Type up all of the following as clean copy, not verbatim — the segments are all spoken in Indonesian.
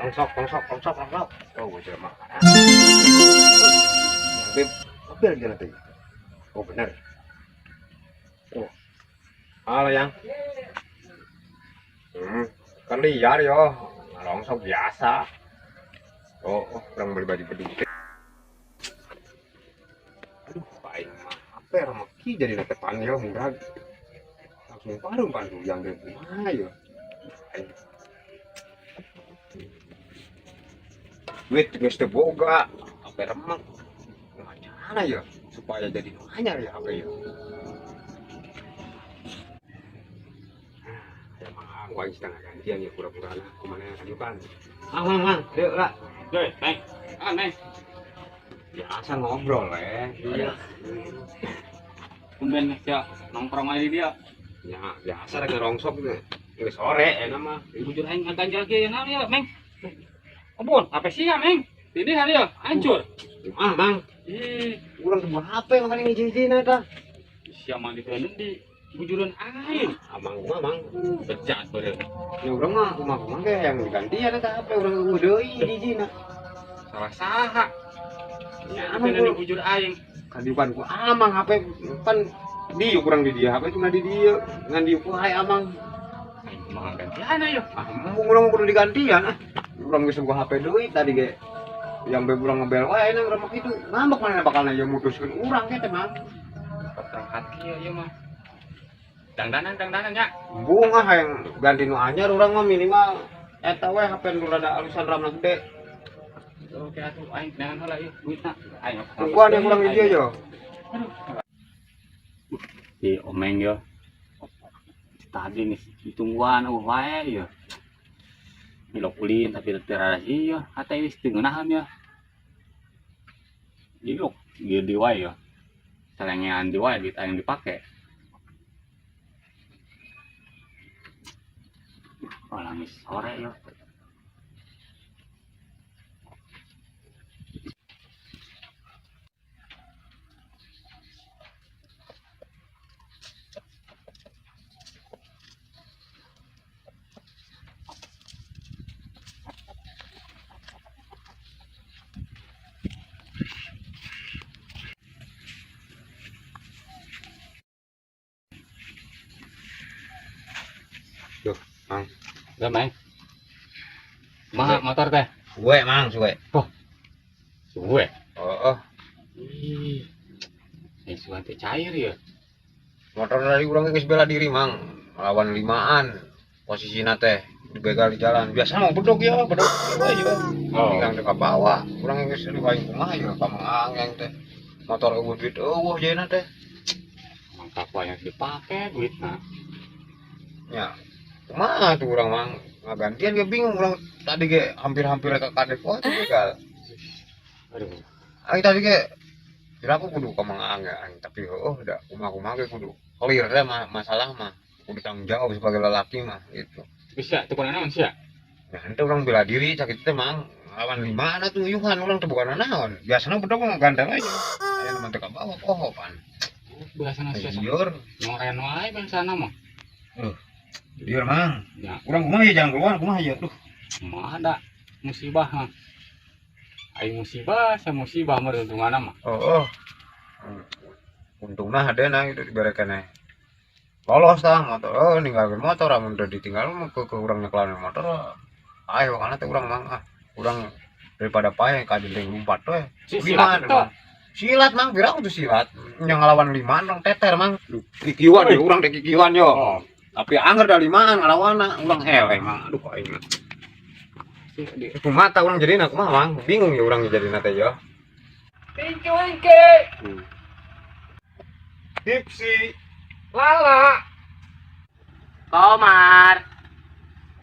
Rongsok. Oh, gue sudah makan. Beb, apa lagi nanti? Oh, benar. Oh, halo yang. Kan liar yo. Rongsok biasa. Oh, orang beli baju peduli. Aduh, paling mah. Apa ya, Maki jadi nanti panggil murah. Langsung pandu yang dari rumah ya. Duit geus teu boga, apa remek. Gimana ya supaya jadi anyar ya apa ya? Ya mang gua setengah gantian ya pura-pura lah kemana kan pan. Mang, dek lah. Doi, Neng. Neng. Biasa ngobrol iya. Tumben ya nongkrong aja dia. Ya biasa lagi rongsok gitu. Ini sore enak mah. Bujur aing ganjal ge ya ya, Meng. Ampun, apa sih ya, Meng? Ini hari ya hancur. Mang. Urang teu HP makanya ngijin eta. Sia mah di bujuran air. Amang gua mang. Bejat bener. Ya urang mah kumaha ge yang digantian eta HP urang deui dijina. Salah saha. Ya Amang amang di bujur aing. kadiukan ku amang HP kan dieu kurang di dia HP cuma di dia ngan dieu ku hai amang. Aing mah gantian ayo. Urang kudu digantian urang geus gua HP deui tadi ge yang be urang ngebel wae nang remek itu ngambek mana bakalna ya mutuskeun urang ge teh mah. Perangkat kieu ieu mah. Dangdanan ya. Bunga hayang ganti nu anyar urang mah minimal eta we HP nu rada alusan RAM-na gede. Oke atuh aing neangan heula ieu duitna. Aing Gua ada kurang di dia yo. Di omeng yo. Tadi nih ditungguan wae yo. Milok ulin tapi terada iya kata ini setengah ya. Ilok di wae yo. Salengan di wae yang dipakai. Oh langis sore yo. Tuh, Mang. Udah main. Mah motor teh. Suwe, Mang, suwe. Suwe. Oh. Ih. Ini suwe teh cair ya. Motor dari urang geus bela diri, Mang. Lawan limaan. Posisina teh dibegal di jalan. Biasa mah bedog ya, bedog aja. Tinggal ka bawah. Urang geus dipaing kumaha ya ka Mang yang teh. Motor eueuh duit eueuh jaena teh. Mantap wae yang dipakai duitna. Ya. Kumaha tuh urang Mang? Ngagantian ge bingung urang tadi ge hampir-hampir ka kadek tuh begal. Aduh. Aing tadi ge kira aku kudu ka Mang Ang ya, tapi udah kumaha ge kudu clear deh masalah mah. Kudu tanggung jawab sebagai lelaki mah gitu. Bisa tuh naon sia? Ya ente urang bela diri sakit teh Mang. Lawan di mana tuh yuhan urang teh bukan naon. Biasana bedog mah gandeng aja. Aya mah teu ka bawah pohopan. Biasana sia. Liur. Ngoren wae bangsana mah. Liur Mang. Ya, Urang kumaha ya jangan keluar kumaha ya. Duh. mah ada musibah mah. Aing musibah, saya musibah meruntunganna mah. Untungna hadena itu diberekeun lolos tah motor ninggalkeun motor amun udah ditinggal mah ke urang nyekelan motor ayo kana teh urang Mang urang daripada pae ka dinding lompat we silat Mang pirang tuh silat nya ngalawan limaan urang teter Mang kikiwan ya urang teh kikiwan yo tapi anger da limaan ngalawanna urang eleh Mang aduh aing mata urang jadina kumaha Mang bingung ya urang jadina teh yo Wingke. Tipsi Lala Komar.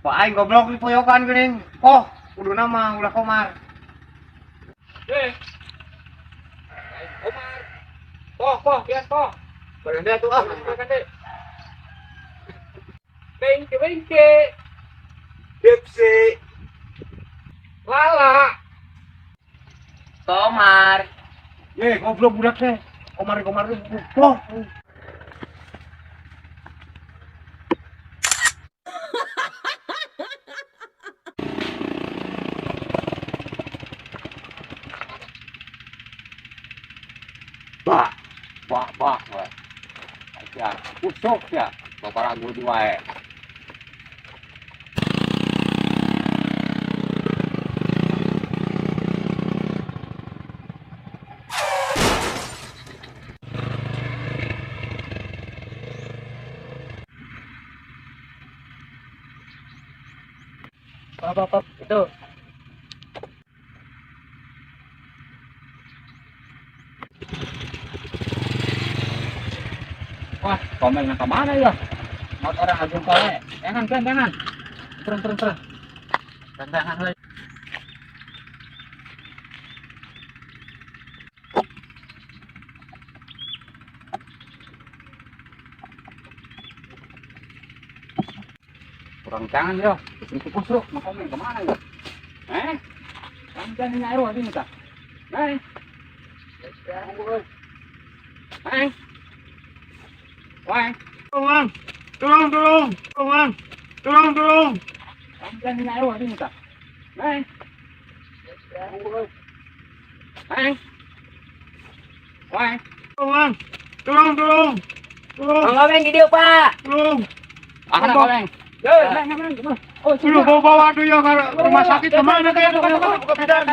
Pak aing goblok di poyokan geuning. Oh, kudu nama ulah Komar. Komar. Poh, bias poh. Barende atuh ah. Wingke. Tipsi Lala. Komar. Ye, goblok budak teh. Komar poh. Bah, bah, weh. Ya, busuk ya. Bapak ragu di wae. Pak, itu. Wah, komen yang kemana ya? Motor yang agung kale. Jangan. Turun. Jangan lagi. Kurang jangan ya. Itu kusruk, mau komen kemana ya? Kamu jangan nyair wah ini tak? Wah. Bang, tolong. Kamu jangan nyair wah ini tak? Wah. Bang, tolong. Bang Komeng hidup, Pak. Akan komen. Oh, Lu bawa tuh ya ke rumah sakit kemana kayak buka bidan.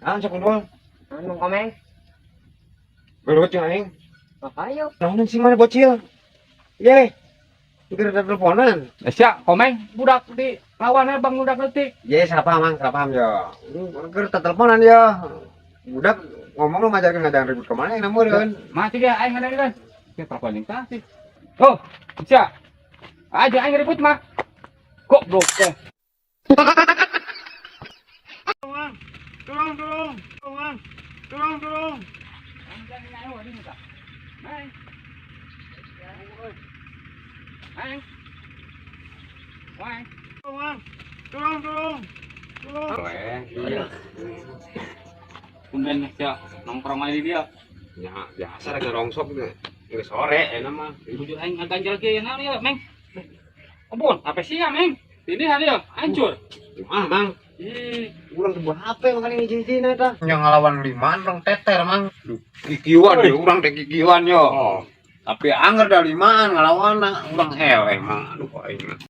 Ah, sok dulu. Bang Komeng. Belut ya aing. Ayo. Naon sih mana bocil? Ye. Pikir ada teleponan. Siap, komeng budak di lawannya bang budak letik. Ye, siapa ya. Lu keur teleponan ya. Budak ngomong lu ngajakin ngajak ribut kemana yang namureun. Mati dia aing ada kan. Dia telepon yang kasih. Oh, siap. Aja aing ribut mah. Goblok teh. Tolong. Kemudian siap nongkrong aja dia. Ya, biasa lagi rongsok gitu. Ini sore enak mah. Bujur aing ganjal ge na ya, Meng. Ampun, apa sih ya, Meng? Ini dia hancur. Ah, Mang. Ih, Urang teu HP makanya hiji-hijina eta. Yang ngalawan limaan orang teter, Mang. Kikiwan deh, urang teh kikiwan yo. Tapi anger da limaan ngalawan urang eleh, Mang. Aduh, aing.